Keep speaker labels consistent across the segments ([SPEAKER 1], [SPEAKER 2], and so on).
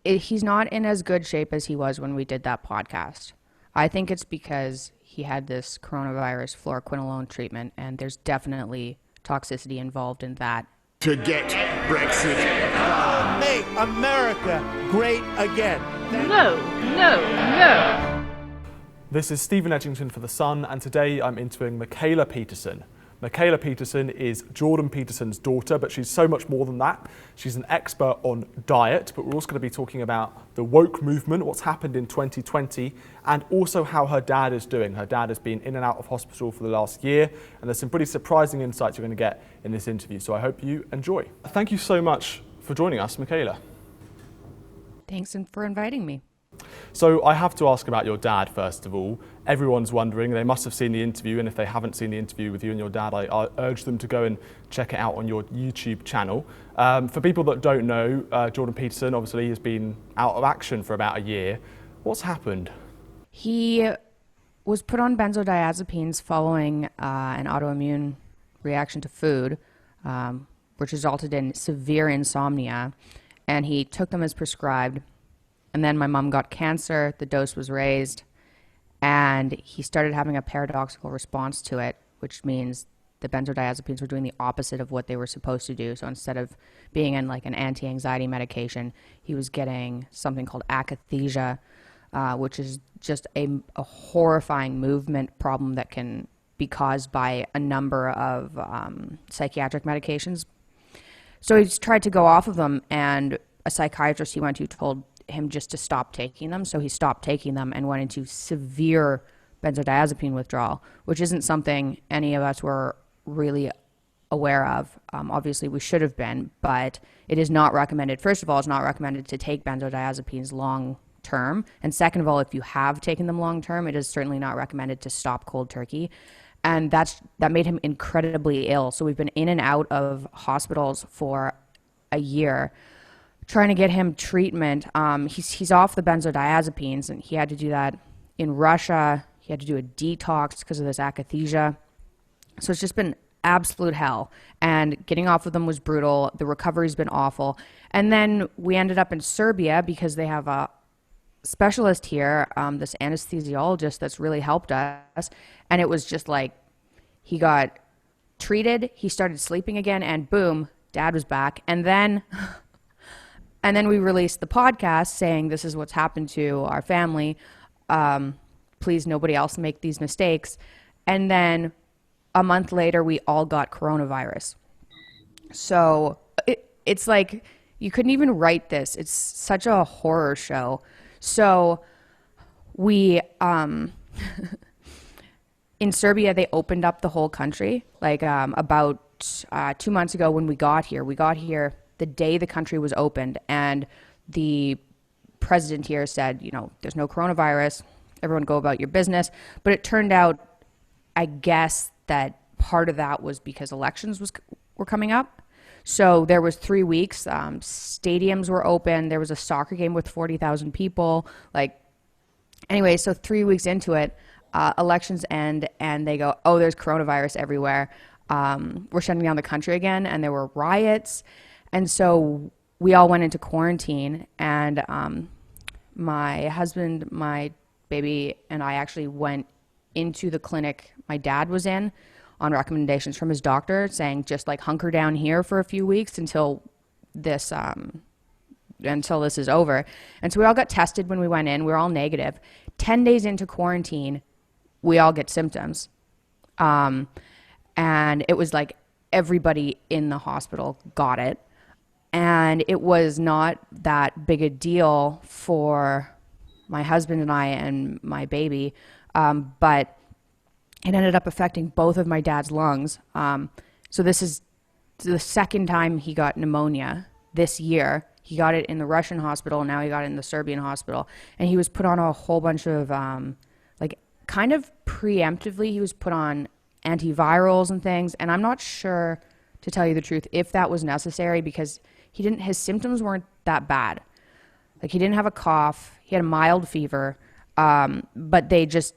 [SPEAKER 1] he's not in as good shape as he was when we did that podcast. I think it's because he had this coronavirus fluoroquinolone treatment, and there's definitely toxicity involved in that.
[SPEAKER 2] To get Brexit done.
[SPEAKER 3] Make America great again.
[SPEAKER 4] No, no, no.
[SPEAKER 5] This is Stephen Edginton for The Sun, and today I'm interviewing Mikhaila Peterson. Mikhaila Peterson is Jordan Peterson's daughter, but she's so much more than that. She's an expert on diet, but we're also going to be talking about the woke movement, what's happened in 2020, and also how her dad is doing. Her dad has been in and out of hospital for the last year, and there's some pretty surprising insights you're going to get in this interview, so I hope you enjoy. Thank you so much for joining us, Mikhaila.
[SPEAKER 1] Thanks for inviting me.
[SPEAKER 5] So I have to ask about your dad first of all. Everyone's wondering, they must have seen the interview, and if they haven't seen the interview with you and your dad, I urge them to go and check it out on your YouTube channel. For people that don't know, Jordan Peterson obviously has been out of action for about a year. What's happened?
[SPEAKER 1] He was put on benzodiazepines following an autoimmune reaction to food, which resulted in severe insomnia, and he took them as prescribed. And then my mom got cancer, the dose was raised, and he started having a paradoxical response to it, which means the benzodiazepines were doing the opposite of what they were supposed to do. So instead of being in like an anti-anxiety medication, he was getting something called akathisia, which is just a horrifying movement problem that can be caused by a number of psychiatric medications. So he's tried to go off of them, and a psychiatrist he went to told him just to stop taking them. So he stopped taking them and went into severe benzodiazepine withdrawal, which isn't something any of us were really aware of. Obviously we should have been, but it is not recommended. First of all, it's not recommended to take benzodiazepines long term. And second of all, if you have taken them long term, it is certainly not recommended to stop cold turkey. And that made him incredibly ill. So we've been in and out of hospitals for a year trying to get him treatment. He's off the benzodiazepines, and he had to do that in Russia. He had to do a detox because of this akathisia. So it's just been absolute hell. And getting off of them was brutal. The recovery's been awful. And then we ended up in Serbia because they have a specialist here, this anesthesiologist that's really helped us. And it was just like he got treated, he started sleeping again, and boom, dad was back. And then we released the podcast saying this is what's happened to our family. Please, nobody else make these mistakes. And then a month later, we all got coronavirus. So it's like you couldn't even write this. It's such a horror show. So we, in Serbia, they opened up the whole country. Like about 2 months ago when we got here the day the country was opened, and the president here said, there's no coronavirus, everyone go about your business. But it turned out, I guess, that part of that was because elections were coming up. So there was 3 weeks, stadiums were open, there was a soccer game with 40,000 people. Anyway, so 3 weeks into it, elections end, and they go, oh, there's coronavirus everywhere. We're shutting down the country again, and there were riots. And so we all went into quarantine, and my husband, my baby, and I actually went into the clinic my dad was in on recommendations from his doctor, saying just hunker down here for a few weeks until this is over. And so we all got tested when we went in. We were all negative. 10 days into quarantine, we all get symptoms. And it was like everybody in the hospital got it. And it was not that big a deal for my husband and I and my baby, but it ended up affecting both of my dad's lungs. So this is the second time he got pneumonia this year. He got it in the Russian hospital, now he got it in the Serbian hospital. And he was put on a whole bunch of, kind of preemptively, he was put on antivirals and things. And I'm not sure, to tell you the truth, if that was necessary, because his symptoms weren't that bad. He didn't have a cough, he had a mild fever, but they just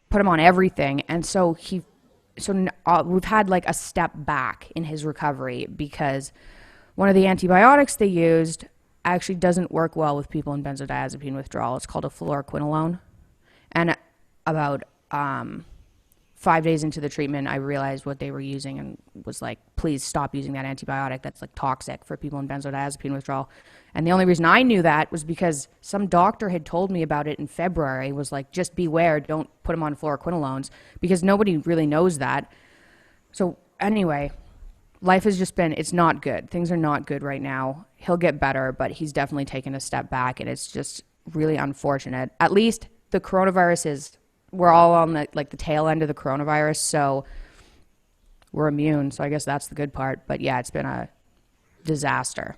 [SPEAKER 1] put him on everything. And so we've had a step back in his recovery, because one of the antibiotics they used actually doesn't work well with people in benzodiazepine withdrawal. It's called a fluoroquinolone. And about 5 days into the treatment, I realized what they were using and was like, please stop using that antibiotic. That's like toxic for people in benzodiazepine withdrawal. And the only reason I knew that was because some doctor had told me about it in February, was like, just beware, don't put him on fluoroquinolones, because nobody really knows that. So anyway, life has just been, it's not good. Things are not good right now. He'll get better, but he's definitely taken a step back, and it's just really unfortunate. At least the coronavirus is, we're all on the tail end of the coronavirus, so we're immune. So I guess that's the good part. But yeah, it's been a disaster.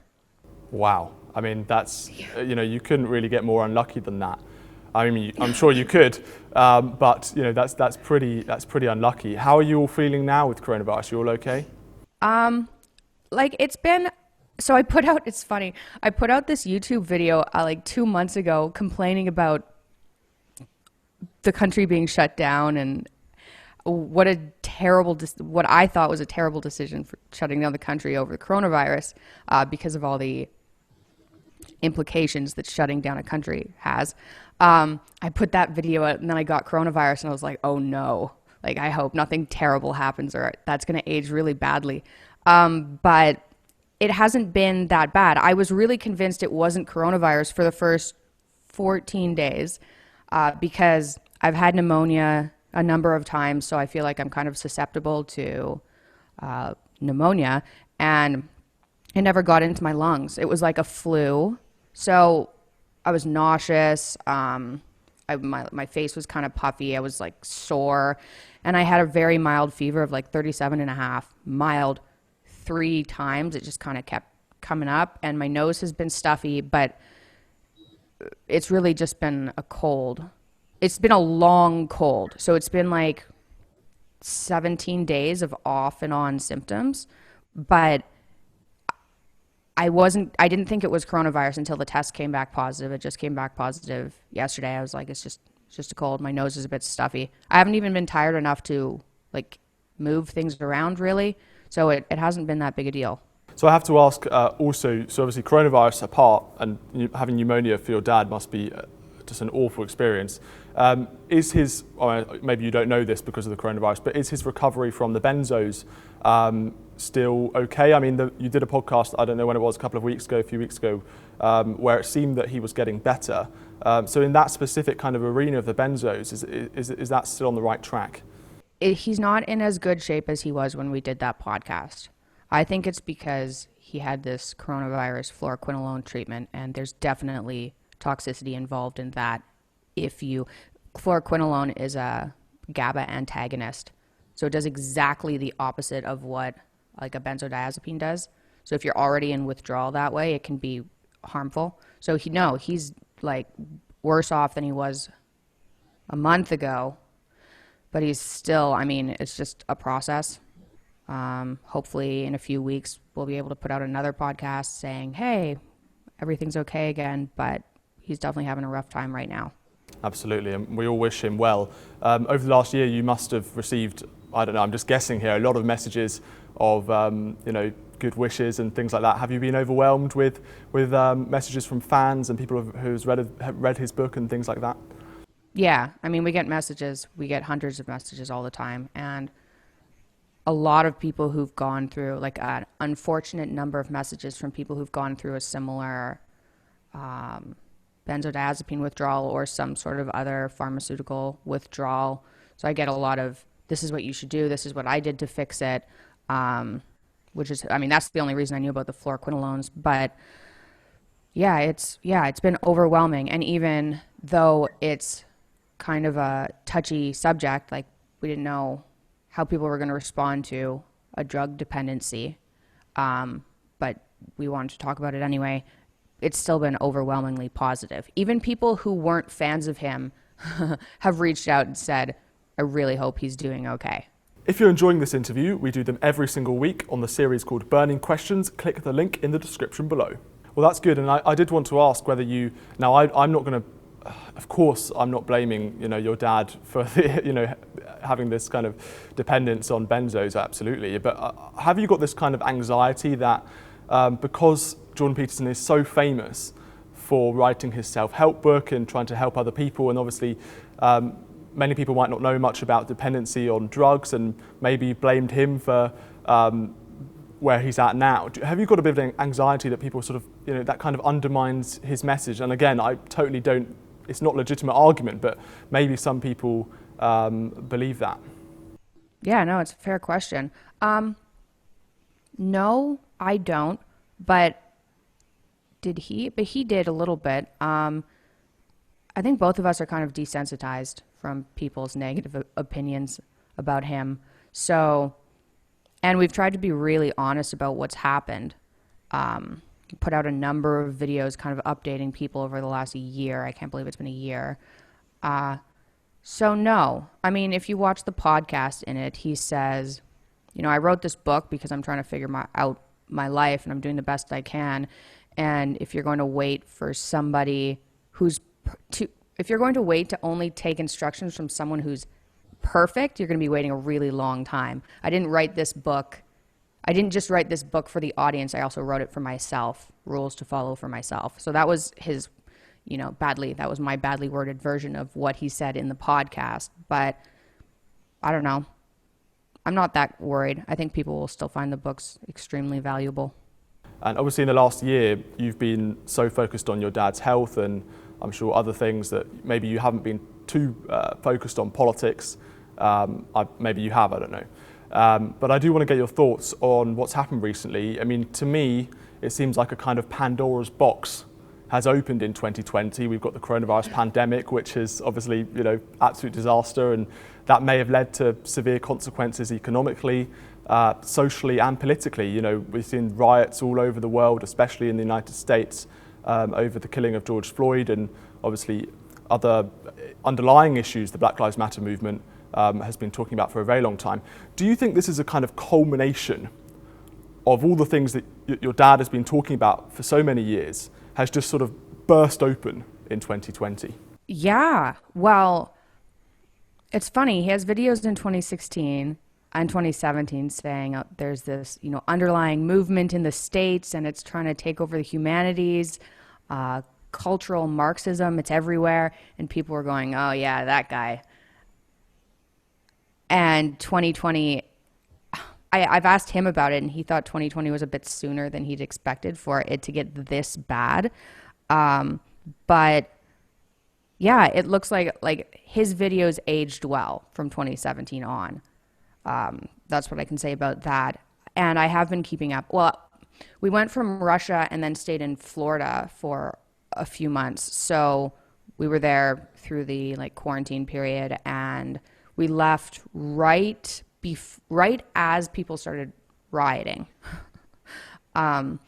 [SPEAKER 5] Wow. I mean, that's, you couldn't really get more unlucky than that. I mean, I'm sure you could, but that's pretty unlucky. How are you all feeling now with coronavirus? You all okay?
[SPEAKER 1] It's been, so I put out, it's funny, I put out this YouTube video 2 months ago complaining about the country being shut down and what I thought was a terrible decision for shutting down the country over the coronavirus, because of all the implications that shutting down a country has. I put that video out, and then I got coronavirus, and I was like, oh no, I hope nothing terrible happens, or that's going to age really badly. But it hasn't been that bad. I was really convinced it wasn't coronavirus for the first 14 days, because I've had pneumonia a number of times, so I feel like I'm kind of susceptible to pneumonia, and it never got into my lungs. It was like a flu, so I was nauseous. My face was kind of puffy. I was sore, and I had a very mild fever of 37.5, mild 3 times. It just kind of kept coming up, and my nose has been stuffy, but it's really just been a cold. It's been a long cold. So it's been 17 days of off and on symptoms, but I didn't think it was coronavirus until the test came back positive. It just came back positive yesterday. I was like, it's just a cold. My nose is a bit stuffy. I haven't even been tired enough to move things around really. So it hasn't been that big a deal.
[SPEAKER 5] So I have to ask also, so obviously coronavirus apart, and having pneumonia for your dad must be just an awful experience. Is his, maybe you don't know this because of the coronavirus, but is his recovery from the benzos still okay? I mean, you did a podcast, I don't know when it was, a few weeks ago, where it seemed that he was getting better. So in that specific kind of arena of the benzos, is that still on the right track?
[SPEAKER 1] He's not in as good shape as he was when we did that podcast. I think it's because he had this coronavirus fluoroquinolone treatment, and there's definitely toxicity involved in that. Fluoroquinolone is a GABA antagonist, so it does exactly the opposite of what a benzodiazepine does. So if you're already in withdrawal that way, it can be harmful. So he's worse off than he was a month ago, but he's still, it's just a process. Hopefully in a few weeks, we'll be able to put out another podcast saying, hey, everything's okay again, but he's definitely having a rough time right now.
[SPEAKER 5] Absolutely, and we all wish him well. Over the last year, you must have received, I don't know, I'm just guessing here, a lot of messages of, good wishes and things like that. Have you been overwhelmed with messages from fans and people who's read his book and things like that?
[SPEAKER 1] Yeah, we get messages. We get hundreds of messages all the time, and a lot of people who've gone through, an unfortunate number of messages from people who've gone through a similar benzodiazepine withdrawal or some sort of other pharmaceutical withdrawal. So I get a lot of, this is what you should do, this is what I did to fix it, which is, that's the only reason I knew about the fluoroquinolones. But yeah, it's been overwhelming. And even though it's kind of a touchy subject, we didn't know how people were going to respond to a drug dependency, but we wanted to talk about it anyway. It's still been overwhelmingly positive. Even people who weren't fans of him have reached out and said, I really hope he's doing okay.
[SPEAKER 5] If you're enjoying this interview, we do them every single week on the series called Burning Questions. Click the link in the description below. Well, that's good. And I did want to ask whether I'm not going to, of course, I'm not blaming, your dad for, having this kind of dependence on benzos, absolutely. But have you got this kind of anxiety that because Jordan Peterson is so famous for writing his self-help book and trying to help other people, and obviously many people might not know much about dependency on drugs and maybe blamed him for where he's at now. Have you got a bit of anxiety that people sort of, that kind of undermines his message? And again, I totally don't, it's not a legitimate argument, but maybe some people believe that.
[SPEAKER 1] Yeah, no, it's a fair question. No, I don't, but did he? But he did a little bit. I think both of us are kind of desensitized from people's negative opinions about him. So, and we've tried to be really honest about what's happened. Put out a number of videos kind of updating people over the last year. I can't believe it's been a year. So no, I mean, if you watch the podcast in it, he says, I wrote this book because I'm trying to figure out my life and I'm doing the best I can. And if you're going to wait for somebody if you're going to wait to only take instructions from someone who's perfect, you're going to be waiting a really long time. I didn't just write this book for the audience. I also wrote it for myself, rules to follow for myself. So that was his, that was my badly worded version of what he said in the podcast. But I don't know. I'm not that worried. I think people will still find the books extremely valuable.
[SPEAKER 5] And obviously in the last year, you've been so focused on your dad's health and I'm sure other things that maybe you haven't been too focused on politics. Maybe you have, I don't know. But I do want to get your thoughts on what's happened recently. I mean, to me, it seems like a kind of Pandora's box has opened in 2020. We've got the coronavirus pandemic, which is obviously, absolute disaster, and that may have led to severe consequences economically, socially and politically. We've seen riots all over the world, especially in the United States, over the killing of George Floyd, and obviously other underlying issues the Black Lives Matter movement has been talking about for a very long time. Do you think this is a kind of culmination of all the things that your dad has been talking about for so many years has just sort of burst open in 2020?
[SPEAKER 1] Yeah, well, it's funny. He has videos in 2016 and 2017 saying there's this, underlying movement in the States and it's trying to take over the humanities, cultural Marxism, it's everywhere. And people were going, oh yeah, that guy. And 2020, I've asked him about it and he thought 2020 was a bit sooner than he'd expected for it to get this bad. But yeah, it looks like his videos aged well from 2017 on. That's what I can say about that. And I have been keeping up. Well, we went from Russia and then stayed in Florida for a few months. So we were there through the quarantine period, and we left right as people started rioting. And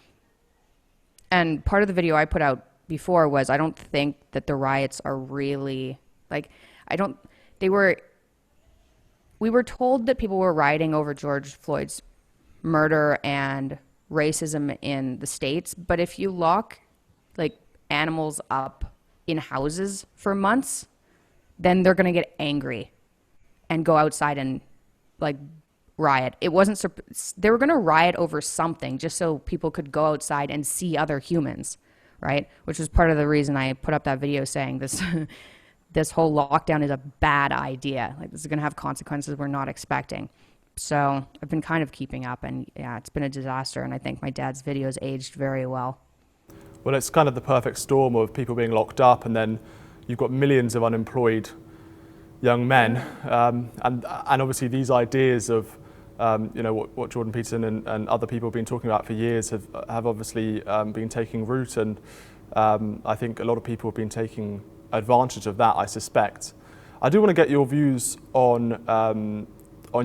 [SPEAKER 1] part of the video I put out before was I don't think that the riots are really we were told that people were rioting over George Floyd's murder and racism in the States, but if you lock animals up in houses for months, then they're going to get angry and go outside and riot. It wasn't they were going to riot over something just so people could go outside and see other humans, right? Which was part of the reason I put up that video saying this this whole lockdown is a bad idea. This is going to have consequences we're not expecting. So I've been kind of keeping up, and yeah, it's been a disaster, and I think my dad's videos aged very well.
[SPEAKER 5] Well, it's kind of the perfect storm of people being locked up, and then you've got millions of unemployed young men, and obviously these ideas of what Jordan Peterson and other people have been talking about for years have obviously been taking root, and I think a lot of people have been taking advantage of that, I suspect. I do want to get your views on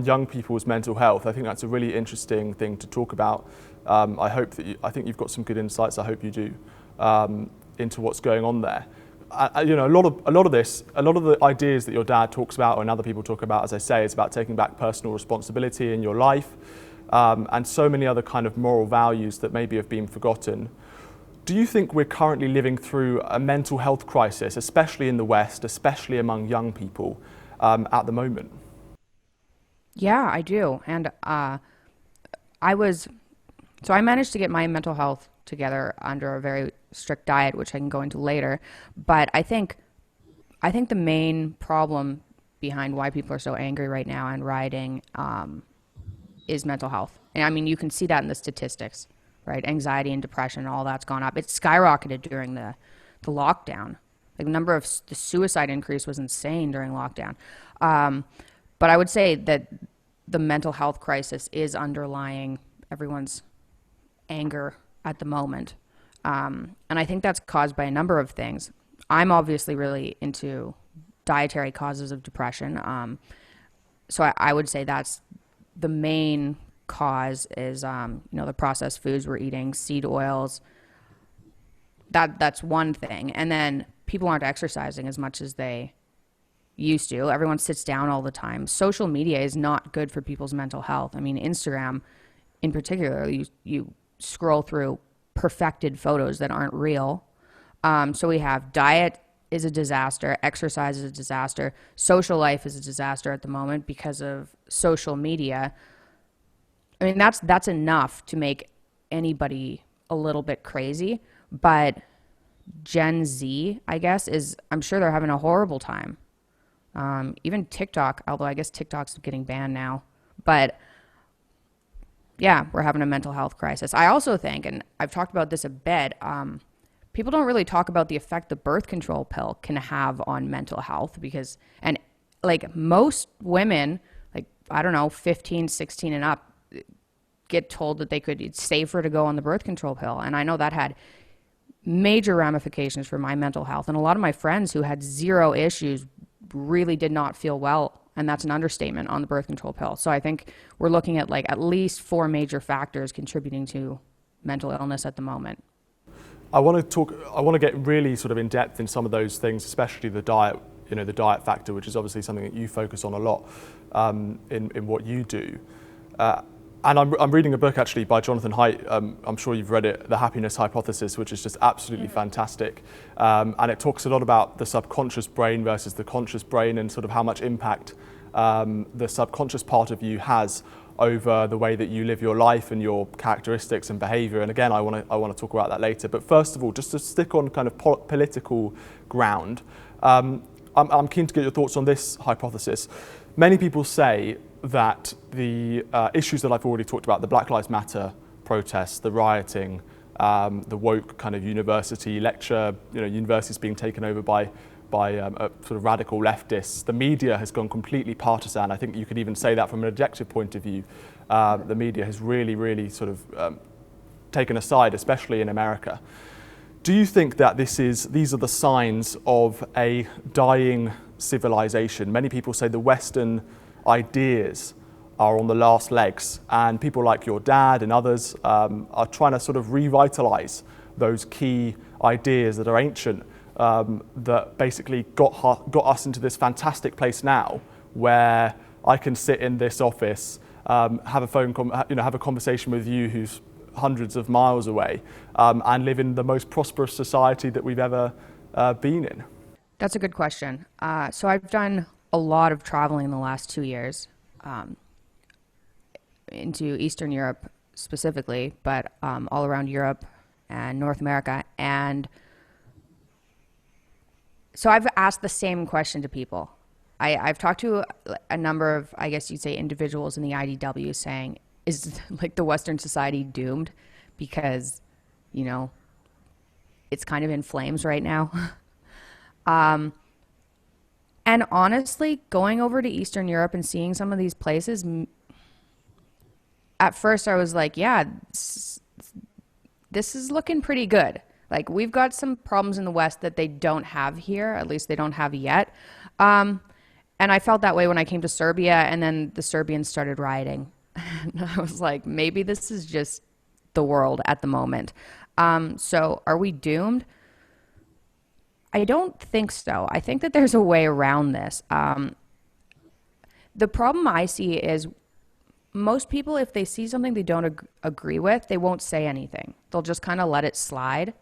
[SPEAKER 5] young people's mental health. I think that's a really interesting thing to talk about. I think you've got some good insights. I hope you do into what's going on there. A lot of the ideas that your dad talks about and other people talk about, as I say, is about taking back personal responsibility in your life, and so many other kind of moral values that maybe have been forgotten. Do you think we're currently living through a mental health crisis, especially in the West, especially among young people, at the moment? Yeah,
[SPEAKER 1] I do. And I managed to get my mental health together under a very strict diet, which I can go into later. But I think the main problem behind why people are so angry right now and rioting is mental health. And I mean, you can see that in the statistics, right? Anxiety and depression, all that's gone up. It skyrocketed during the lockdown. Like, the number of the suicide increase was insane during lockdown. But I would say that the mental health crisis is underlying everyone's anger at the moment. And I think that's caused by a number of things. I'm obviously really into dietary causes of depression. So I would say that's the main cause is, the processed foods we're eating, seed oils. That's one thing. And then people aren't exercising as much as they used to. Everyone sits down all the time. Social media is not good for people's mental health. I mean, Instagram in particular, you scroll through perfected photos that aren't real. So we have diet is a disaster, exercise is a disaster, social life is a disaster at the moment because of social media. I mean, that's enough to make anybody a little bit crazy, but Gen Z, I guess, I'm sure they're having a horrible time. Even TikTok, although I guess TikTok's getting banned now, but yeah, we're having a mental health crisis. I also think, and I've talked about this a bit, people don't really talk about the effect the birth control pill can have on mental health and like most women, like, I don't know, 15, 16 and up, get told that it's safer to go on the birth control pill. And I know that had major ramifications for my mental health. And a lot of my friends who had zero issues really did not feel well. And that's an understatement on the birth control pill. So I think we're looking at like at least 4 major factors contributing to mental illness at the moment.
[SPEAKER 5] I want to get really sort of in depth in some of those things, especially the diet, the diet factor, which is obviously something that you focus on a lot in what you do. And I'm reading a book actually by Jonathan Haidt. I'm sure you've read it, The Happiness Hypothesis, which is just absolutely fantastic. And it talks a lot about the subconscious brain versus the conscious brain and sort of how much impact the subconscious part of you has over the way that you live your life and your characteristics and behavior. And again, I want to talk about that later. But first of all, just to stick on kind of political ground, I'm keen to get your thoughts on this hypothesis. Many people say that the issues that I've already talked about, the Black Lives Matter protests, the rioting, the woke kind of university lecture, universities being taken over by a sort of radical leftists. The media has gone completely partisan. I think you could even say that from an objective point of view. The media has really, really sort of taken a side, especially in America. Do you think that these are the signs of a dying civilization? Many people say the Western ideas are on the last legs, and people like your dad and others are trying to sort of revitalize those key ideas that are ancient, that basically got us into this fantastic place now, where I can sit in this office, have a conversation with you who's hundreds of miles away, and live in the most prosperous society that we've ever been in.
[SPEAKER 1] That's a good question. So I've done a lot of traveling in the last 2 years, into Eastern Europe specifically, but all around Europe and North America. And so I've asked the same question to people. I've talked to a number of, I guess you'd say, individuals in the IDW saying, is like the Western society doomed because, it's kind of in flames right now? And honestly, going over to Eastern Europe and seeing some of these places, at first I was like, yeah, this is looking pretty good. Like, we've got some problems in the West that they don't have here, at least they don't have yet. And I felt that way when I came to Serbia, and then the Serbians started rioting. And I was like, maybe this is just the world at the moment. So are we doomed? I don't think so. I think that there's a way around this. The problem I see is most people, if they see something they don't agree with, they won't say anything. They'll just kind of let it slide.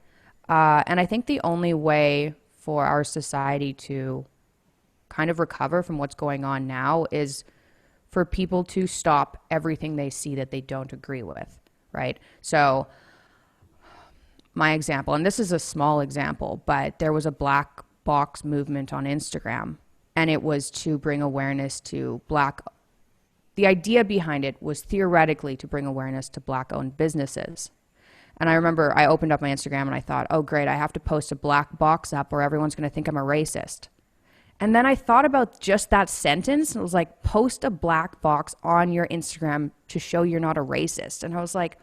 [SPEAKER 1] And I think the only way for our society to kind of recover from what's going on now is for people to stop everything they see that they don't agree with, right? So my example, and this is a small example, but there was a black box movement on Instagram, and it was to bring awareness to the idea behind it was theoretically to bring awareness to Black-owned businesses. And I remember I opened up my Instagram and I thought, oh, great, I have to post a black box up or everyone's going to think I'm a racist. And then I thought about just that sentence and it was like, post a black box on your Instagram to show you're not a racist. And I was like,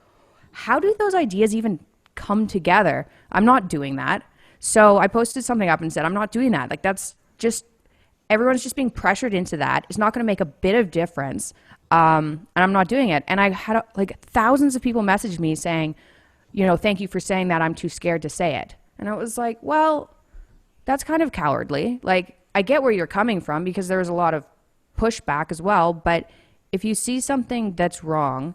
[SPEAKER 1] how do those ideas even come together? I'm not doing that. So I posted something up and said, I'm not doing that. Like, that's just, everyone's just being pressured into that. It's not going to make a bit of difference. And I'm not doing it. And I had like thousands of people message me saying, you know, thank you for saying that. I'm too scared to say it. And I was like, well, that's kind of cowardly. Like, I get where you're coming from because there was a lot of pushback as well. But if you see something that's wrong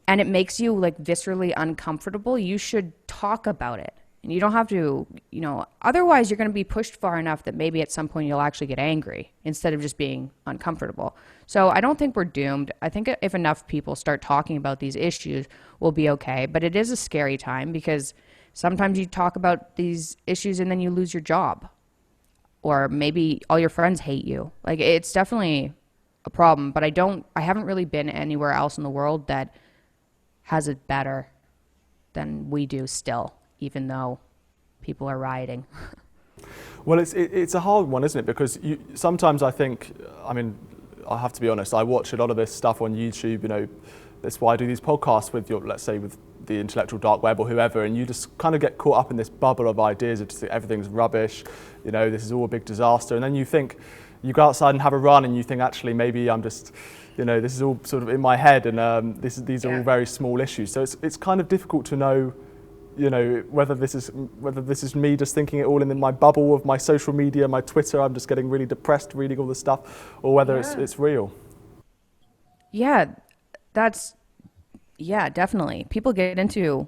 [SPEAKER 1] and it makes you like viscerally uncomfortable, you should talk about it. And you don't have to, you know, otherwise you're going to be pushed far enough that maybe at some point you'll actually get angry instead of just being uncomfortable. So I don't think we're doomed. I think if enough people start talking about these issues, we'll be okay. But it is a scary time because sometimes you talk about these issues and then you lose your job. Or maybe all your friends hate you. Like, it's definitely a problem. But I haven't really been anywhere else in the world that has it better than we do still, even though people are rioting.
[SPEAKER 5] Well, it's a hard one, isn't it? Because sometimes I think, I mean, I have to be honest, I watch a lot of this stuff on YouTube, you know, that's why I do these podcasts with let's say with the intellectual dark web or whoever, and you just kind of get caught up in this bubble of ideas of just everything's rubbish, you know, this is all a big disaster. And then you go outside and have a run and you think, actually, maybe I'm just, you know, this is all sort of in my head and these are all very small issues. So it's kind of difficult to know, you know, whether this is me just thinking it all in my bubble of my social media, my Twitter, I'm just getting really depressed reading all this stuff, or whether it's real.
[SPEAKER 1] Yeah, definitely. People get into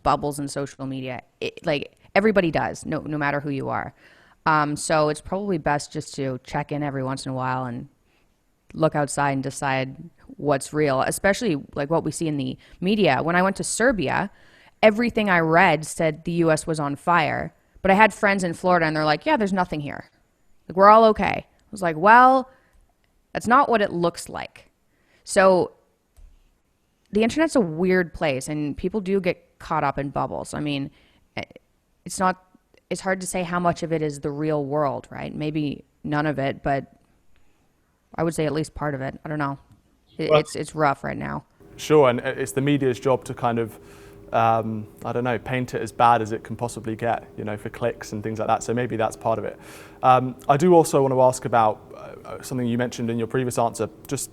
[SPEAKER 1] bubbles in social media. Like, everybody does, no matter who you are. So it's probably best just to check in every once in a while and look outside and decide what's real, especially like what we see in the media. When I went to Serbia, everything I read said the U.S. was on fire. But I had friends in Florida and they're like, yeah, there's nothing here. Like, we're all okay. I was like, well, that's not what it looks like. So the internet's a weird place and people do get caught up in bubbles. I mean, it's hard to say how much of it is the real world, right? Maybe none of it, but I would say at least part of it. I don't know. It's rough right now. Sure,
[SPEAKER 5] and it's the media's job to kind of, I don't know, paint it as bad as it can possibly get, you know, for clicks and things like that. So maybe that's part of it. I do also want to ask about something you mentioned in your previous answer. Just,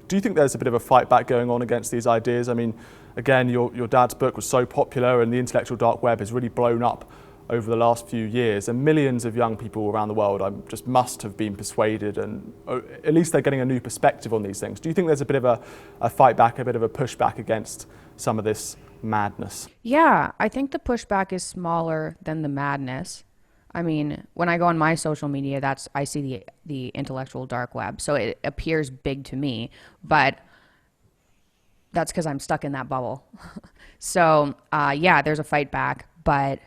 [SPEAKER 5] do you think there's a bit of a fight back going on against these ideas? I mean, again, your dad's book was so popular and the intellectual dark web has really blown up over the last few years, and millions of young people around the world just must have been persuaded, and at least they're getting a new perspective on these things. Do you think there's a bit of a fight back, a bit of a pushback against some of this madness? Yeah, I think the pushback is smaller than the madness. I mean, when I go on my social media, I see the intellectual dark web, so it appears big to me, but that's because I'm stuck in that bubble. So yeah, there's a fight back, but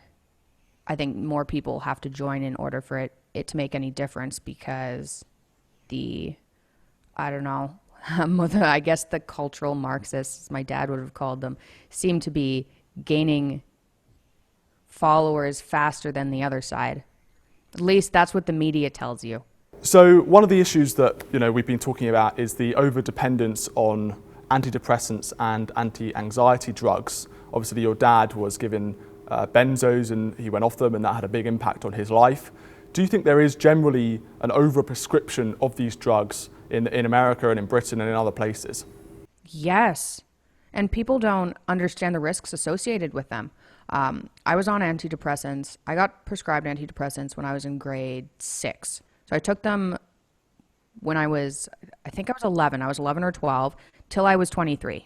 [SPEAKER 5] I think more people have to join in order for it to make any difference, because I don't know, I guess the cultural Marxists, my dad would have called them, seem to be gaining followers faster than the other side. At least that's what the media tells you. So one of the issues that, you know, we've been talking about is the over-dependence on antidepressants and anti-anxiety drugs. Obviously, your dad was given benzos and he went off them, and that had a big impact on his life. Do you think there is generally an over-prescription of these drugs in America and in Britain and in other places? Yes, and people don't understand the risks associated with them. I was on antidepressants. I got prescribed antidepressants when I was in grade 6. So I took them when I think I was 11. I was 11 or 12 till I was 23.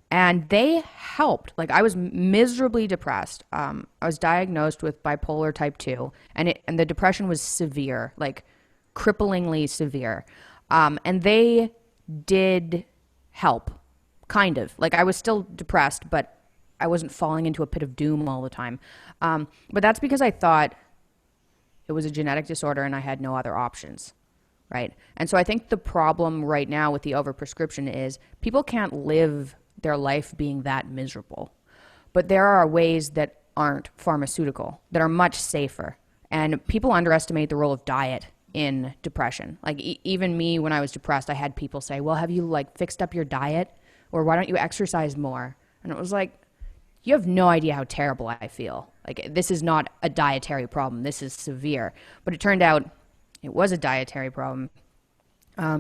[SPEAKER 5] And they helped. Like, I was miserably depressed. I was diagnosed with bipolar type 2, and the depression was severe, like cripplingly severe. And they did help, kind of. Like, I was still depressed, but
[SPEAKER 1] I wasn't falling into a pit of doom all the time. But that's because I thought it was a genetic disorder and I had no other options, right? And so I think the problem right now with the overprescription is people can't live their life being that miserable. But there are ways that aren't pharmaceutical, that are much safer. And people underestimate the role of diet in depression. Like even me, when I was depressed, I had people say, well, have you like fixed up your diet? Or why don't you exercise more? And it was like, you have no idea how terrible I feel. Like, this is not a dietary problem. This is severe. But it turned out it was a dietary problem.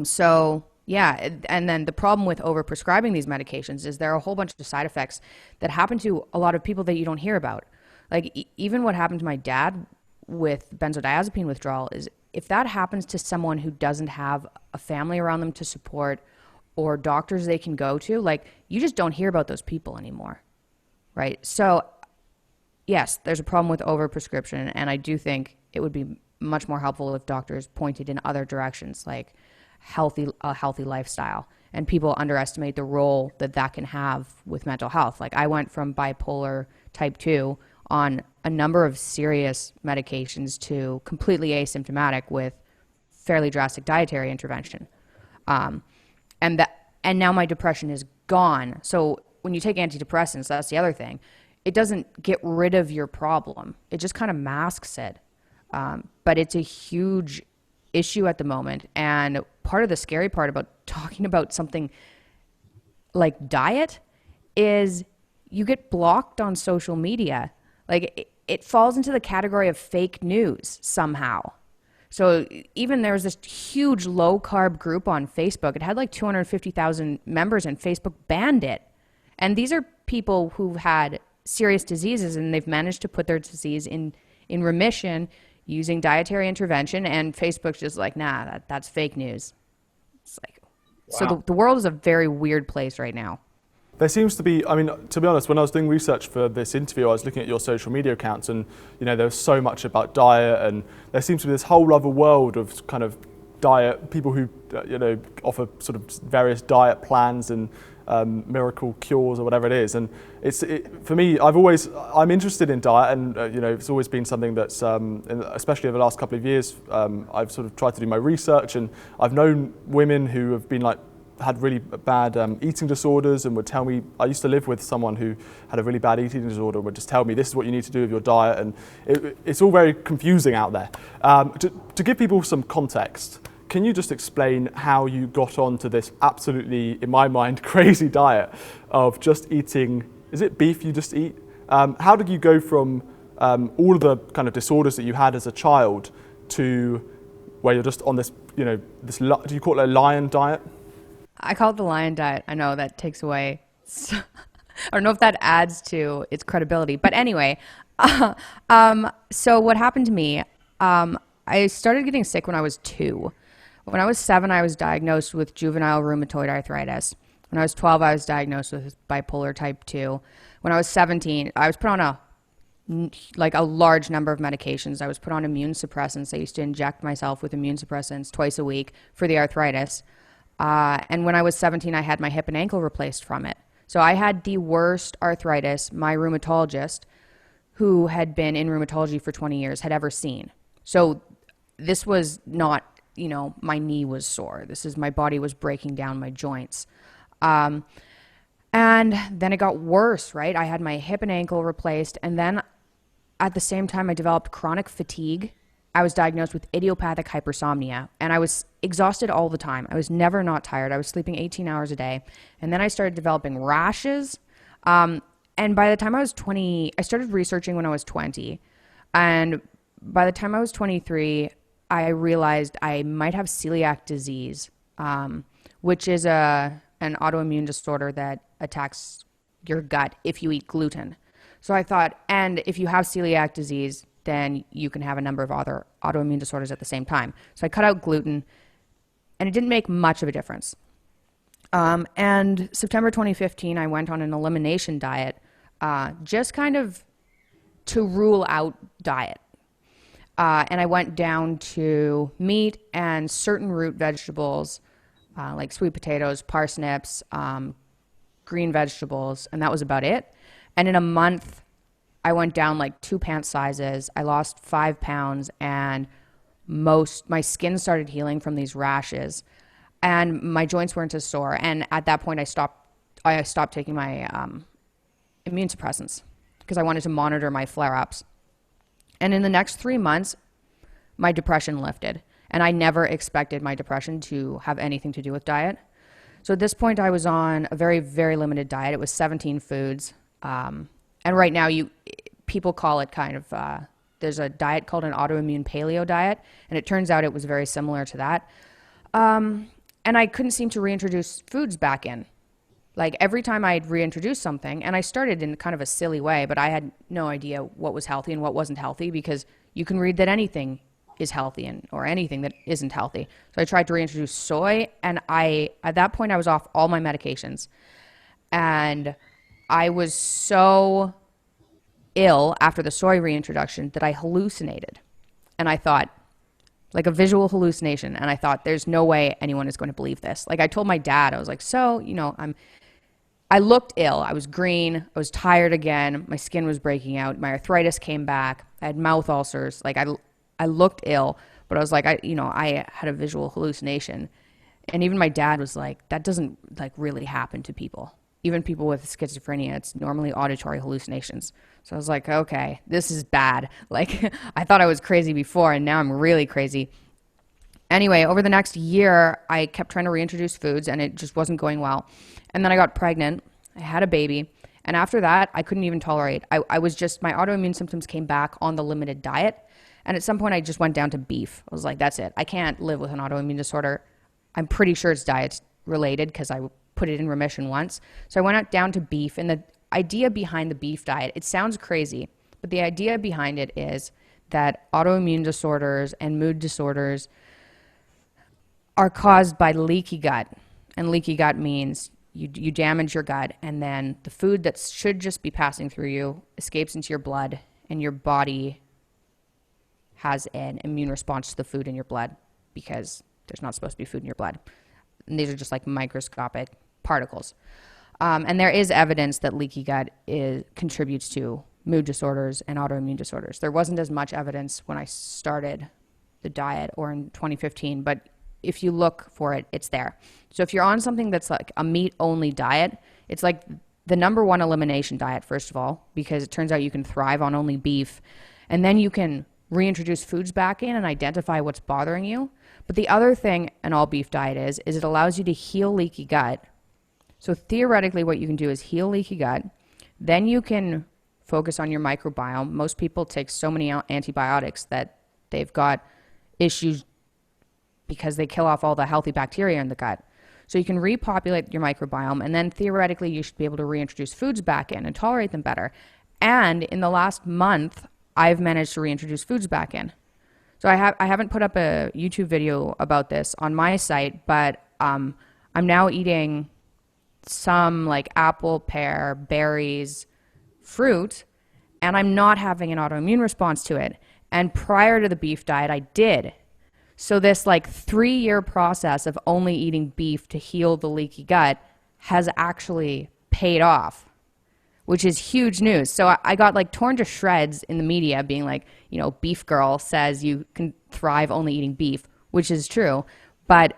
[SPEAKER 1] So, yeah. And then the problem with overprescribing these medications is there are a whole bunch of side effects that happen to a lot of people that you don't hear about. Like, even what happened to my dad with benzodiazepine withdrawal is if that happens to someone who doesn't have a family around them to support or doctors they can go to, like, you just don't hear about those people anymore. Right. So, yes, there's a problem with overprescription, and I do think it would be much more helpful if doctors pointed in other directions, like a healthy lifestyle. And people underestimate the role that that can have with mental health. Like, I went from bipolar type 2 on a number of serious medications to completely asymptomatic with fairly drastic dietary intervention. And now my depression is gone. So when you take antidepressants, that's the other thing. It doesn't get rid of your problem. It just kind of masks it. But it's a huge issue at the moment. And part of the scary part about talking about something like diet is you get blocked on social media. Like, it falls into the category of fake news somehow. So even there was this huge low-carb group on Facebook. It had like 250,000 members, and Facebook banned it. And these are people who've had serious diseases, and they've managed to put their disease in remission using dietary intervention, and Facebook's just like, nah, that's fake news. It's like, wow. So the world is a very weird place right now.
[SPEAKER 5] There seems to be, I mean, to be honest, when I was doing research for this interview, I was looking at your social media accounts, and, you know, there was so much about diet, and there seems to be this whole other world of kind of diet, people who, you know, offer sort of various diet plans and miracle cures or whatever it is. And for me, I'm interested in diet, and you know, it's always been something that's, especially over the last couple of years, I've sort of tried to do my research, and I've known women who have been like, had really bad eating disorders and would tell me, I used to live with someone who had a really bad eating disorder and would just tell me, this is what you need to do with your diet, and it's all very confusing out there. To give people some context, can you just explain how you got onto this absolutely, in my mind, crazy diet of just eating, is it beef you just eat? How did you go from all of the kind of disorders that you had as a child to where you're just on this, you know, this, do you call it a lion diet?
[SPEAKER 1] I call it the lion diet. I know that takes away, I don't know if that adds to its credibility, but anyway, so what happened to me, I started getting sick when I was 2. When I was 7, I was diagnosed with juvenile rheumatoid arthritis. When I was 12, I was diagnosed with bipolar type 2. When I was 17, I was put on a large number of medications. I was put on immune suppressants. I used to inject myself with immune suppressants twice a week for the arthritis. And when I was 17, I had my hip and ankle replaced from it. So I had the worst arthritis my rheumatologist, who had been in rheumatology for 20 years, had ever seen. So this was not, you know, my knee was sore. This is my body was breaking down my joints. And then it got worse, right? I had my hip and ankle replaced. And then at the same time, I developed chronic fatigue. I was diagnosed with idiopathic hypersomnia, and I was exhausted all the time. I was never not tired. I was sleeping 18 hours a day. And then I started developing rashes. And by the time I was 20, I started researching when I was 20. And by the time I was 23, I realized I might have celiac disease, which is an autoimmune disorder that attacks your gut if you eat gluten. So I thought, and if you have celiac disease, then you can have a number of other autoimmune disorders at the same time. So I cut out gluten, and it didn't make much of a difference. And September 2015, I went on an elimination diet, just kind of to rule out diet. And I went down to meat and certain root vegetables, like sweet potatoes, parsnips, green vegetables, and that was about it. And in a month, I went down like 2 pant sizes. I lost 5 pounds, and my skin started healing from these rashes, and my joints weren't as sore. And at that point, I stopped taking my immune suppressants because I wanted to monitor my flare-ups. And in the next 3 months, my depression lifted. And I never expected my depression to have anything to do with diet. So at this point, I was on a very, very limited diet. It was 17 foods. And right now, people call it kind of, there's a diet called an autoimmune paleo diet. And it turns out it was very similar to that. And I couldn't seem to reintroduce foods back in. Like every time I'd reintroduce something, and I started in kind of a silly way, but I had no idea what was healthy and what wasn't healthy, because you can read that anything is healthy or anything that isn't healthy. So I tried to reintroduce soy, and at that point I was off all my medications. And I was so ill after the soy reintroduction that I hallucinated. And I thought, like a visual hallucination, and I thought, there's no way anyone is going to believe this. Like I told my dad, I was like, so, I looked ill. I was green. I was tired again. My skin was breaking out. My arthritis came back. I had mouth ulcers. Like I looked ill, but I was like, I had a visual hallucination. And even my dad was like, that doesn't like really happen to people. Even people with schizophrenia, it's normally auditory hallucinations. So I was like, okay, this is bad. Like I thought I was crazy before, and now I'm really crazy. Anyway, over the next year, I kept trying to reintroduce foods, and it just wasn't going well. And then I got pregnant. I had a baby. And after that, I couldn't even tolerate. My autoimmune symptoms came back on the limited diet. And at some point, I just went down to beef. I was like, that's it. I can't live with an autoimmune disorder. I'm pretty sure it's diet related because I put it in remission once. So I went down to beef. And the idea behind the beef diet, it sounds crazy, but the idea behind it is that autoimmune disorders and mood disorders are caused by leaky gut. And leaky gut means you damage your gut, and then the food that should just be passing through you escapes into your blood, and your body has an immune response to the food in your blood because there's not supposed to be food in your blood. And these are just like microscopic particles. And there is evidence that leaky gut contributes to mood disorders and autoimmune disorders. There wasn't as much evidence when I started the diet or in 2015, but if you look for it, it's there. So if you're on something that's like a meat-only diet, it's like the number one elimination diet, first of all, because it turns out you can thrive on only beef. And then you can reintroduce foods back in and identify what's bothering you. But the other thing an all-beef diet is it allows you to heal leaky gut. So theoretically, what you can do is heal leaky gut. Then you can focus on your microbiome. Most people take so many antibiotics that they've got issues because they kill off all the healthy bacteria in the gut. So you can repopulate your microbiome, and then theoretically you should be able to reintroduce foods back in and tolerate them better. And in the last month, I've managed to reintroduce foods back in. So I haven't put up a YouTube video about this on my site, but I'm now eating some like apple, pear, berries, fruit, and I'm not having an autoimmune response to it. And prior to the beef diet, I did. So this like 3-year process of only eating beef to heal the leaky gut has actually paid off, which is huge news. So I got like torn to shreds in the media being like, beef girl says you can thrive only eating beef, which is true. But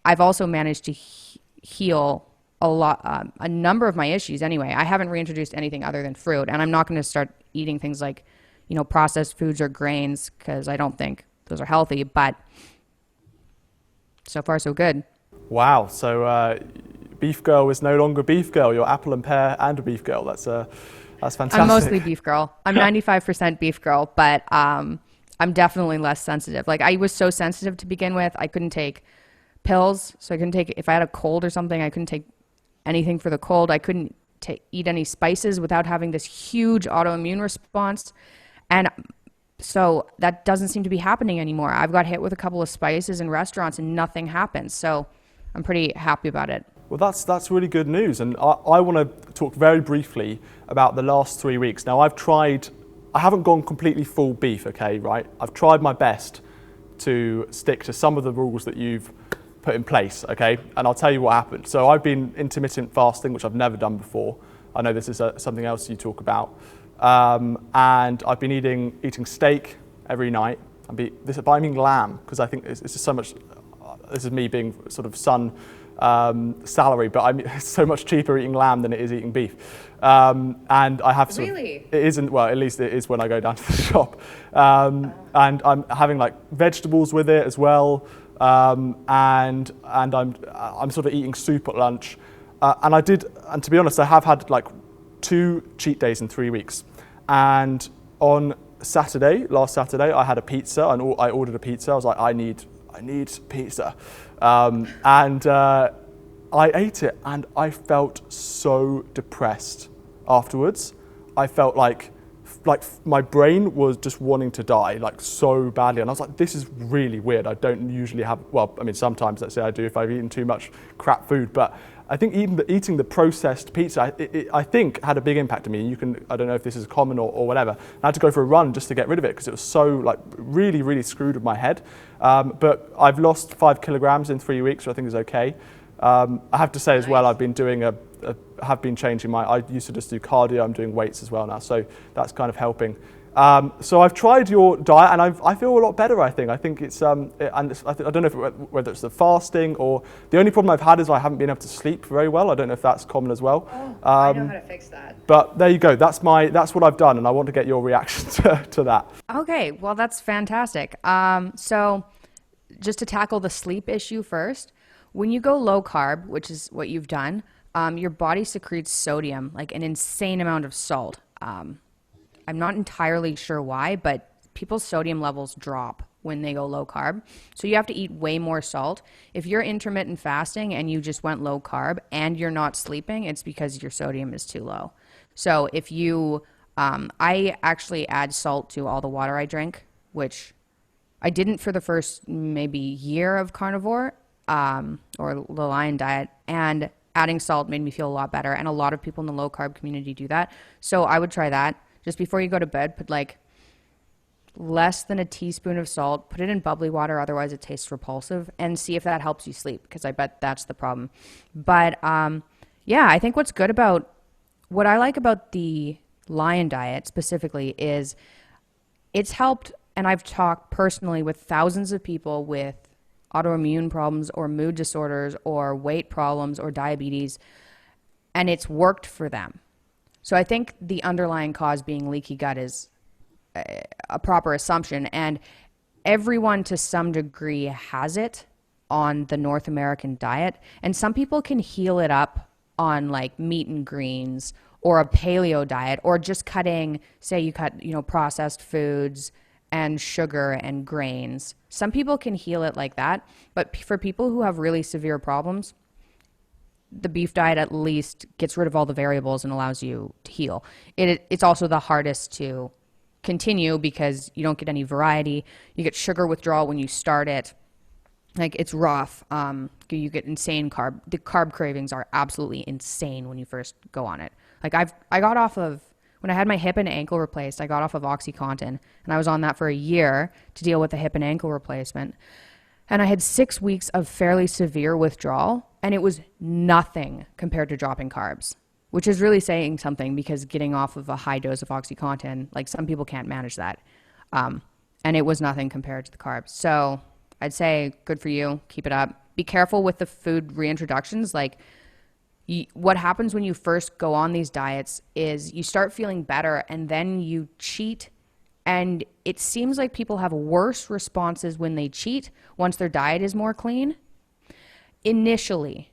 [SPEAKER 1] I've also managed to heal a number of my issues anyway. I haven't reintroduced anything other than fruit, and I'm not going to start eating things like, processed foods or grains because I don't think those are healthy, but so far so good.
[SPEAKER 5] Wow, so beef girl is no longer beef girl. You're apple and pear and a beef girl. That's fantastic.
[SPEAKER 1] I'm mostly beef girl. I'm 95% beef girl, but I'm definitely less sensitive. Like I was so sensitive to begin with. I couldn't take pills, so I couldn't take, if I had a cold or something, I couldn't take anything for the cold. I couldn't eat any spices without having this huge autoimmune response. And so that doesn't seem to be happening anymore. I've got hit with a couple of spices in restaurants and nothing happens. So I'm pretty happy about it.
[SPEAKER 5] Well, that's really good news. And I want to talk very briefly about the last 3 weeks. Now, I haven't gone completely full beef, okay, right? I've tried my best to stick to some of the rules that you've put in place, okay? And I'll tell you what happened. So I've been intermittent fasting, which I've never done before. I know this is something else you talk about. And I've been eating steak every night. But I mean lamb, because I think it's just so much, this is me being sort of Sun salary, but it's so much cheaper eating lamb than it is eating beef. And I have
[SPEAKER 1] Really?
[SPEAKER 5] It isn't, well, at least it is when I go down to the shop. And I'm having like vegetables with it as well. And I'm sort of eating soup at lunch. And to be honest, I have had like 2 cheat days in 3 weeks. And on last Saturday, I had a pizza, and I ordered a pizza. I was like, I need pizza. I ate it, and I felt so depressed afterwards. I felt like my brain was just wanting to die, like so badly. And I was like, this is really weird. I don't usually have, well, I mean, sometimes let's say I do if I've eaten too much crap food, but I think eating the processed pizza, I think had a big impact on me. I don't know if this is common or whatever. I had to go for a run just to get rid of it because it was so like really, really screwed with my head. But I've lost 5 kilograms in 3 weeks, which I think is okay. I have to say as well, I've been doing have been changing I used to just do cardio, I'm doing weights as well now, so that's kind of helping. So I've tried your diet, and I feel a lot better, I think. I think it's, I don't know whether it's the fasting, or the only problem I've had is I haven't been able to sleep very well. I don't know if that's common as well.
[SPEAKER 1] I know how to fix that.
[SPEAKER 5] But there you go, that's what I've done, and I want to get your reaction to that.
[SPEAKER 1] Okay, well, that's fantastic. So just to tackle the sleep issue first, when you go low carb, which is what you've done, your body secretes sodium, like an insane amount of salt. I'm not entirely sure why, but people's sodium levels drop when they go low carb. So you have to eat way more salt. If you're intermittent fasting and you just went low carb and you're not sleeping, it's because your sodium is too low. So if you, I actually add salt to all the water I drink, which I didn't for the first maybe year of carnivore or the Lion diet, and adding salt made me feel a lot better. And a lot of people in the low carb community do that. So I would try that. Just before you go to bed, put like less than a teaspoon of salt, put it in bubbly water, otherwise it tastes repulsive, and see if that helps you sleep, because I bet that's the problem. But yeah, I think what I like about the Lion diet specifically is it's helped, and I've talked personally with thousands of people with autoimmune problems or mood disorders or weight problems or diabetes, and it's worked for them. So I think the underlying cause being leaky gut is a proper assumption, and everyone to some degree has it on the North American diet, and some people can heal it up on like meat and greens or a paleo diet, or just cutting, say you cut, processed foods and sugar and grains. Some people can heal it like that, but for people who have really severe problems, the beef diet at least gets rid of all the variables and allows you to heal. It's also the hardest to continue because you don't get any variety. You get sugar withdrawal when you start it. Like, it's rough. You get insane the carb cravings are absolutely insane when you first go on it. Like I got off of, when I had my hip and ankle replaced, I got off of OxyContin, and I was on that for a year to deal with the hip and ankle replacement. And I had 6 weeks of fairly severe withdrawal, and it was nothing compared to dropping carbs, which is really saying something, because getting off of a high dose of OxyContin, like, some people can't manage that. And it was nothing compared to the carbs. So I'd say good for you. Keep it up. Be careful with the food reintroductions. Like, what happens when you first go on these diets is you start feeling better, and then you cheat. And it seems like people have worse responses when they cheat once their diet is more clean initially.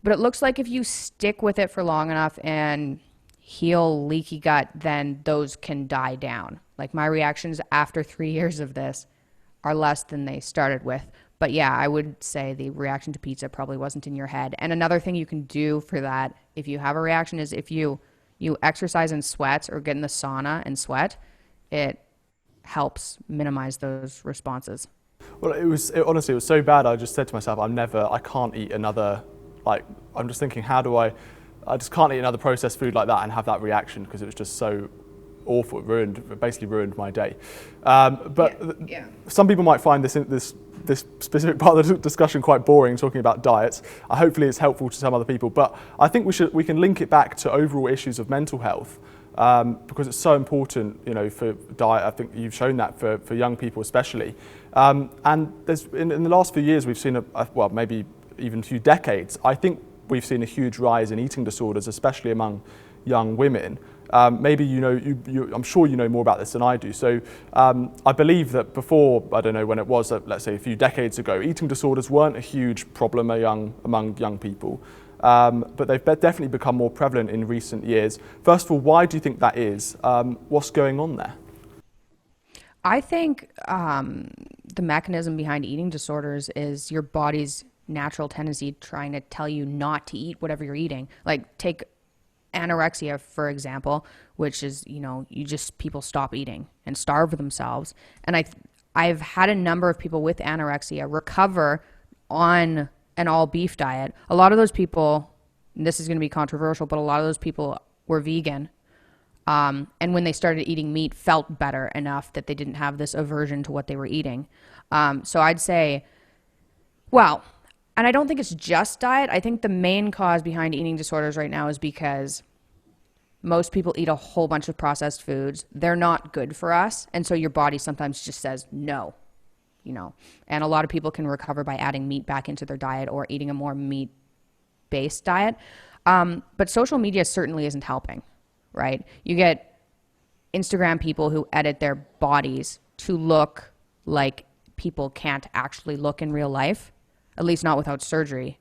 [SPEAKER 1] But it looks like if you stick with it for long enough and heal leaky gut, then those can die down. Like, my reactions after 3 years of this are less than they started with. But yeah, I would say the reaction to pizza probably wasn't in your head. And another thing you can do for that, if you have a reaction, is if you exercise and sweat, or get in the sauna and sweat, it helps minimize those responses.
[SPEAKER 5] Well, honestly, it was so bad. I just said to myself, I can't eat another, like, I'm just thinking, I just can't eat another processed food like that and have that reaction, because it was just so awful. It basically ruined my day. Some people might find this specific part of the discussion quite boring, talking about diets. Hopefully it's helpful to some other people, but I think we can link it back to overall issues of mental health, because it's so important, for diet. I think you've shown that for young people especially. And there's in the last few years we've seen maybe even a few decades, I think we've seen a huge rise in eating disorders, especially among young women. Maybe I'm sure you know more about this than I do. So I believe that before, I don't know when it was, let's say a few decades ago, eating disorders weren't a huge problem among young people, but they've definitely become more prevalent in recent years. First of all, why do you think that is? What's going on there?
[SPEAKER 1] I think the mechanism behind eating disorders is your body's natural tendency trying to tell you not to eat whatever you're eating. Like take anorexia, for example, which is, people stop eating and starve themselves. And I've had a number of people with anorexia recover on an all beef diet. A lot of those people, and this is going to be controversial, but a lot of those people were vegan. And when they started eating meat, felt better enough that they didn't have this aversion to what they were eating. So I'd say, and I don't think it's just diet. I think the main cause behind eating disorders right now is because most people eat a whole bunch of processed foods. They're not good for us. And so your body sometimes just says no, and a lot of people can recover by adding meat back into their diet or eating a more meat-based diet. But social media certainly isn't helping, right? You get Instagram people who edit their bodies to look like people can't actually look in real life. At least not without surgery.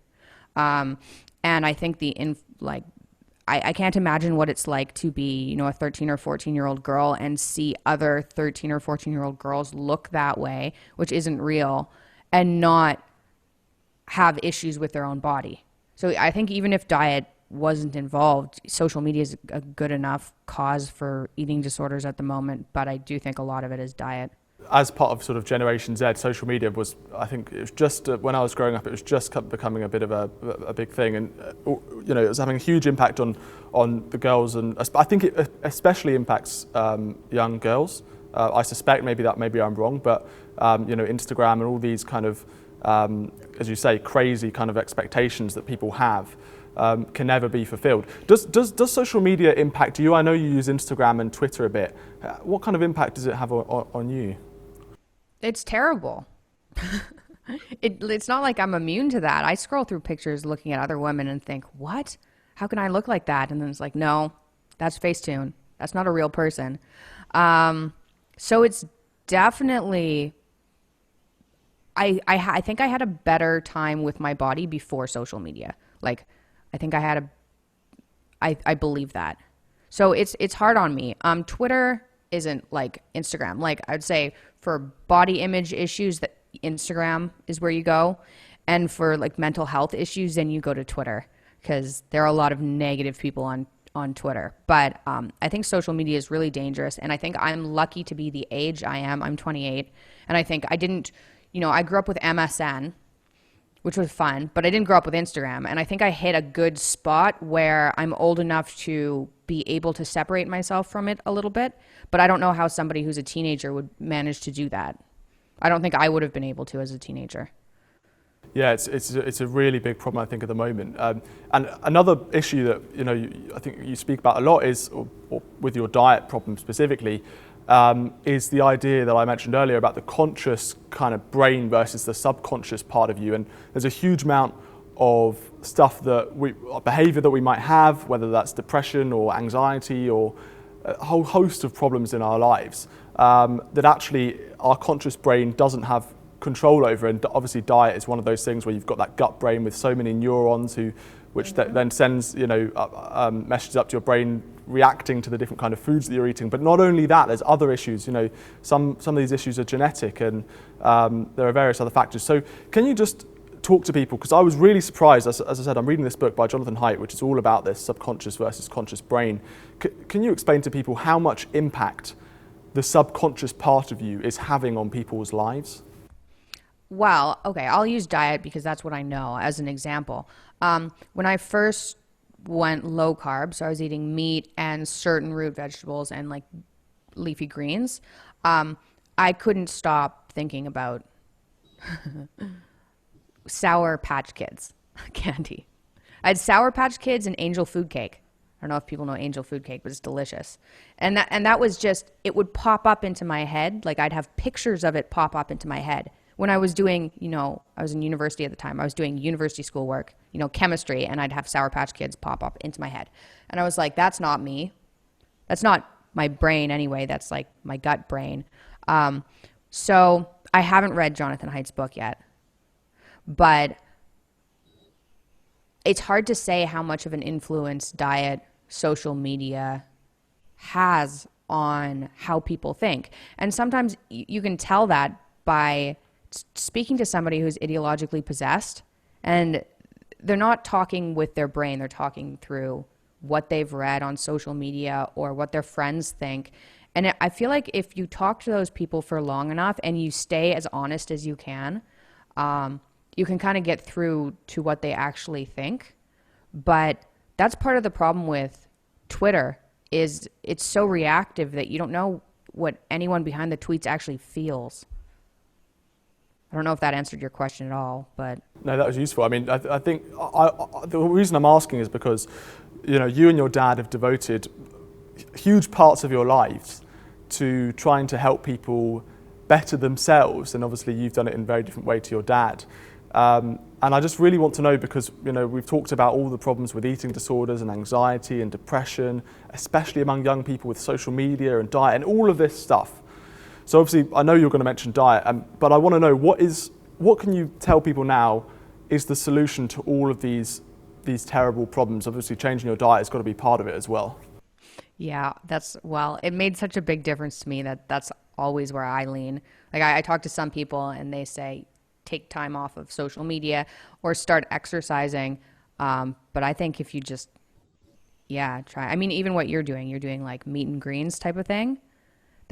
[SPEAKER 1] And I think I can't imagine what it's like to be, a 13 or 14-year-old girl and see other 13 or 14-year-old girls look that way, which isn't real, and not have issues with their own body. So I think even if diet wasn't involved, social media is a good enough cause for eating disorders at the moment, but I do think a lot of it is diet.
[SPEAKER 5] As part of sort of Generation Z, social media was, I think it was just, when I was growing up, it was just becoming a bit of a big thing. And, it was having a huge impact on the girls. And I think it especially impacts young girls. I suspect maybe I'm wrong, but, Instagram and all these kind of, as you say, crazy kind of expectations that people have can never be fulfilled. Does social media impact you? I know you use Instagram and Twitter a bit. What kind of impact does it have on you?
[SPEAKER 1] It's terrible. It's not like I'm immune to that. I scroll through pictures looking at other women and think, what? How can I look like that? And then it's like, no, that's Facetune. That's not a real person. So it's definitely, I think I had a better time with my body before social media. Like, I think I believe that. So it's hard on me. Twitter isn't like Instagram. Like I'd say for body image issues, that Instagram is where you go. And for like mental health issues, then you go to Twitter, because there are a lot of negative people on Twitter. But I think social media is really dangerous. And I think I'm lucky to be the age I am. I'm 28. And I think I didn't, I grew up with MSN, which was fun, but I didn't grow up with Instagram. And I think I hit a good spot where I'm old enough to be able to separate myself from it a little bit. But I don't know how somebody who's a teenager would manage to do that. I don't think I would have been able to as a teenager.
[SPEAKER 5] Yeah, it's a really big problem, I think, at the moment. And another issue that I think you speak about a lot is, or with your diet problem specifically, is the idea that I mentioned earlier about the conscious kind of brain versus the subconscious part of you. And there's a huge amount of stuff behavior that we might have, whether that's depression or anxiety or a whole host of problems in our lives, that actually our conscious brain doesn't have control over. And obviously diet is one of those things where you've got that gut brain with so many neurons which then sends messages up to your brain reacting to the different kind of foods that you're eating. But not only that, there's other issues. Some of these issues are genetic, and there are various other factors. So can you just talk to people, because I was really surprised, as I said, I'm reading this book by Jonathan Haidt, which is all about this subconscious versus conscious brain. Can you explain to people how much impact the subconscious part of you is having on people's lives?
[SPEAKER 1] Well, okay, I'll use diet because that's what I know as an example. When I first went low carb, so I was eating meat and certain root vegetables and like leafy greens, I couldn't stop thinking about Sour Patch Kids candy. I had Sour Patch Kids and Angel Food Cake. I don't know if people know Angel Food Cake, but it's delicious. And that was just, it would pop up into my head. Like I'd have pictures of it pop up into my head. When I was doing, I was in university at the time. I was doing university schoolwork, chemistry, and I'd have Sour Patch Kids pop up into my head. And I was like, that's not me. That's not my brain anyway. That's like my gut brain. So I haven't read Jonathan Haidt's book yet. But it's hard to say how much of an influence diet, social media has on how people think. And sometimes you can tell that by speaking to somebody who's ideologically possessed, and they're not talking with their brain, they're talking through what they've read on social media or what their friends think. And I feel like if you talk to those people for long enough and you stay as honest as you can kind of get through to what they actually think. But that's part of the problem with Twitter, is it's so reactive that you don't know what anyone behind the tweets actually feels. I don't know if that answered your question at all, but...
[SPEAKER 5] No, that was useful. I mean, I think the reason I'm asking is because, you and your dad have devoted huge parts of your lives to trying to help people better themselves, and obviously you've done it in a very different way to your dad. And I just really want to know, because we've talked about all the problems with eating disorders and anxiety and depression, especially among young people with social media and diet and all of this stuff. So obviously, I know you're going to mention diet, but I want to know what can you tell people now is the solution to all of these terrible problems? Obviously, changing your diet has got to be part of it as well.
[SPEAKER 1] Yeah, it made such a big difference to me that's always where I lean. Like I talk to some people and they say, take time off of social media or start exercising. But I think if you just, try. I mean, even what you're doing like meat and greens type of thing.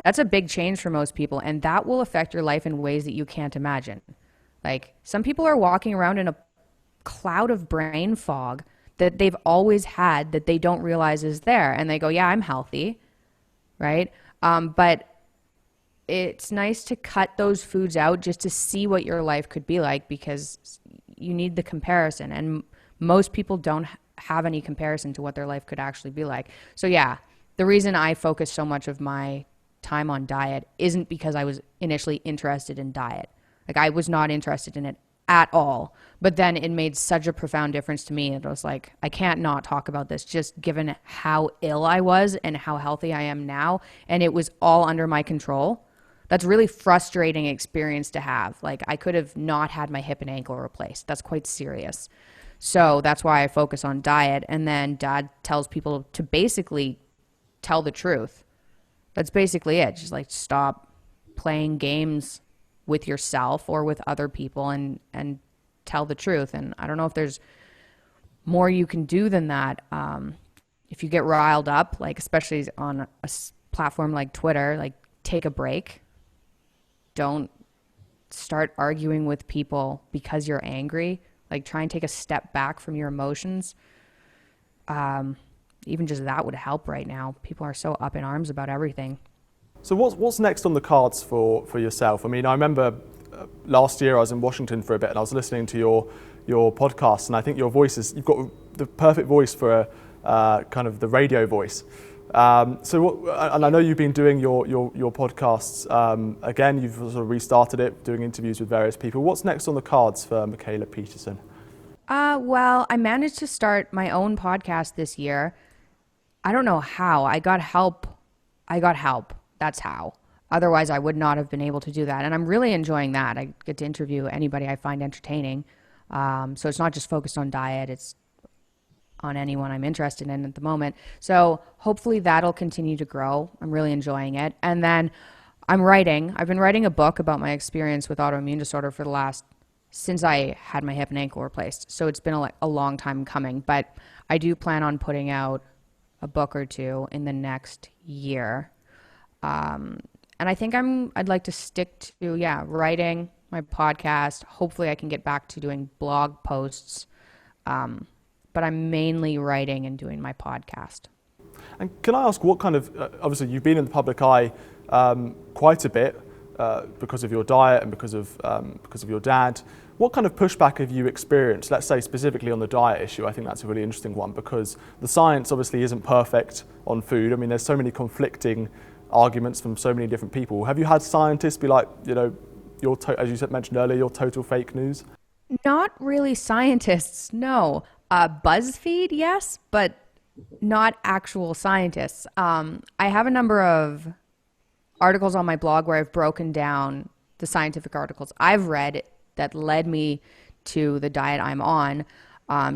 [SPEAKER 1] That's a big change for most people, and that will affect your life in ways that you can't imagine. Like some people are walking around in a cloud of brain fog that they've always had that they don't realize is there. And they go, yeah, I'm healthy, right? But it's nice to cut those foods out just to see what your life could be like, because you need the comparison. And most people don't have any comparison to what their life could actually be like. So yeah, the reason I focus so much of my time on diet isn't because I was initially interested in diet. Like I was not interested in it at all. But then it made such a profound difference to me that I was like, I can't not talk about this, just given how ill I was and how healthy I am now. And it was all under my control. That's really frustrating experience to have. Like I could have not had my hip and ankle replaced. That's quite serious. So that's why I focus on diet. And then Dad tells people to basically tell the truth. That's basically it. Just like stop playing games with yourself or with other people and tell the truth. And I don't know if there's more you can do than that. If you get riled up, like especially on a platform like Twitter, like take a break. Don't start arguing with people because you're angry. Like try and take a step back from your emotions. Even just that would help right now. People are so up in arms about everything.
[SPEAKER 5] So what's next on the cards for yourself? I mean, I remember last year I was in Washington for a bit and I was listening to your podcast, and I think your voice you've got the perfect voice for kind of the radio voice. And I know you've been doing your podcasts again. You've sort of restarted it, doing interviews with various people. What's next on the cards for Mikhaila Peterson?
[SPEAKER 1] Well, I managed to start my own podcast this year. I don't know how. I got help. That's how. Otherwise, I would not have been able to do that. And I'm really enjoying that. I get to interview anybody I find entertaining. So it's not just focused on diet. It's on anyone I'm interested in at the moment. So hopefully that'll continue to grow. I'm really enjoying it. And then I've been writing a book about my experience with autoimmune disorder since I had my hip and ankle replaced. So it's been a long time coming, but I do plan on putting out a book or two in the next year. And I think I'd like to stick to, writing my podcast. Hopefully I can get back to doing blog posts. But I'm mainly writing and doing my podcast.
[SPEAKER 5] And can I ask what kind of, obviously you've been in the public eye quite a bit because of your diet and because of your dad. What kind of pushback have you experienced, let's say specifically on the diet issue? I think that's a really interesting one because the science obviously isn't perfect on food. I mean, there's so many conflicting arguments from so many different people. Have you had scientists be like, you know, as you mentioned earlier, you're total fake news?
[SPEAKER 1] Not really scientists, no. BuzzFeed, yes, but not actual scientists. I have a number of articles on my blog where I've broken down the scientific articles I've read that led me to the diet I'm on,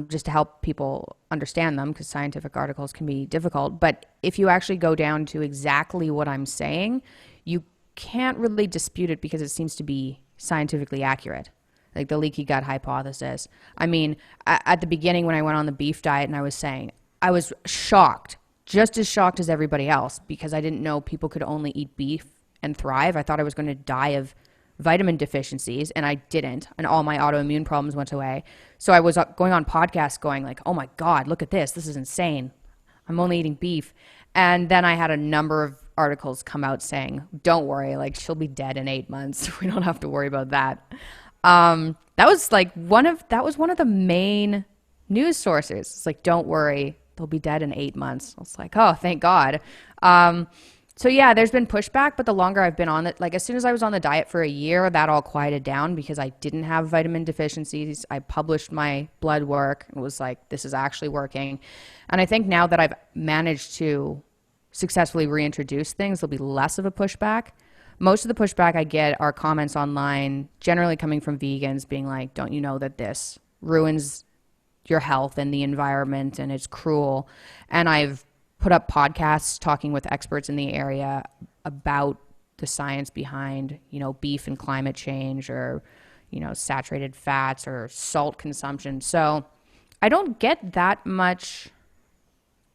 [SPEAKER 1] just to help people understand them, because scientific articles can be difficult. But if you actually go down to exactly what I'm saying, you can't really dispute it because it seems to be scientifically accurate. Like the leaky gut hypothesis. I mean, at the beginning when I went on the beef diet and I was saying, I was shocked, just as shocked as everybody else, because I didn't know people could only eat beef and thrive. I thought I was going to die of vitamin deficiencies, and I didn't, and all my autoimmune problems went away. So I was going on podcasts going like, oh my God, look at this is insane, I'm only eating beef. And then I had a number of articles come out saying, don't worry, like she'll be dead in 8 months, we don't have to worry about that. That was one of the main news sources. It's like, don't worry, they'll be dead in 8 months. I was like, oh, thank God. So yeah, there's been pushback, but the longer I've been on it, like as soon as I was on the diet for a year, that all quieted down because I didn't have vitamin deficiencies. I published my blood work and was like, this is actually working. And I think now that I've managed to successfully reintroduce things, there'll be less of a pushback. Most of the pushback I get are comments online, generally coming from vegans being like, don't you know that this ruins your health and the environment and it's cruel? And I've put up podcasts talking with experts in the area about the science behind, you know, beef and climate change, or, you know, saturated fats or salt consumption. So I don't get that much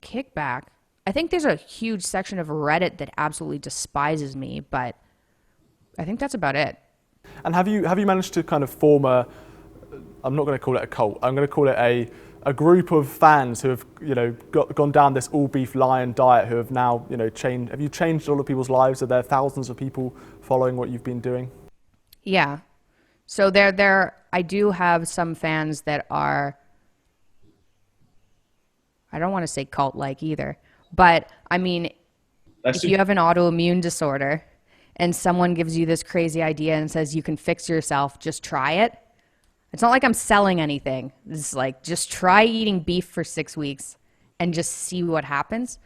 [SPEAKER 1] kickback. I think there's a huge section of Reddit that absolutely despises me, but I think that's about it.
[SPEAKER 5] And have you managed to kind of form I'm not going to call it a cult, I'm going to call it a group of fans who have, you know, gone down this all beef lion diet, who have now, you know, have you changed a lot of people's lives? Are there thousands of people following what you've been doing?
[SPEAKER 1] Yeah. So I do have some fans that are, I don't want to say cult-like either, but I mean, if you have an autoimmune disorder and someone gives you this crazy idea and says you can fix yourself, just try it. It's not like I'm selling anything. It's like, just try eating beef for 6 weeks and just see what happens.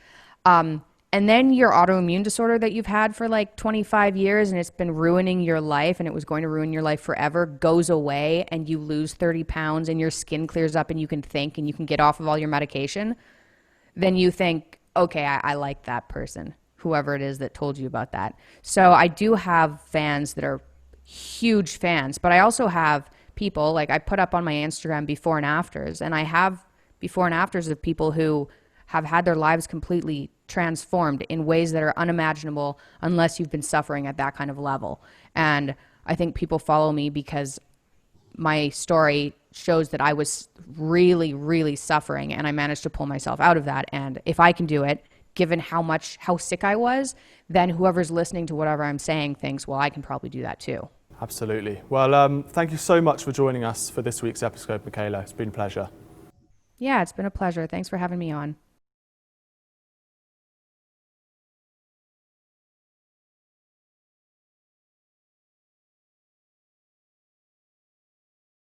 [SPEAKER 1] And then your autoimmune disorder that you've had for like 25 years and it's been ruining your life and it was going to ruin your life forever goes away, and you lose 30 pounds and your skin clears up and you can think and you can get off of all your medication. Then you think, okay, I like that person, whoever it is that told you about that. So I do have fans that are huge fans, but I also have people, like I put up on my Instagram before and afters, and I have before and afters of people who have had their lives completely transformed in ways that are unimaginable unless you've been suffering at that kind of level. And I think people follow me because my story shows that I was really, really suffering and I managed to pull myself out of that. And if I can do it, given how sick I was, then whoever's listening to whatever I'm saying thinks, well, I can probably do that too.
[SPEAKER 5] Absolutely. Well, thank you so much for joining us for this week's episode, Michaela. It's been a pleasure.
[SPEAKER 1] Yeah, it's been a pleasure. Thanks for having me on.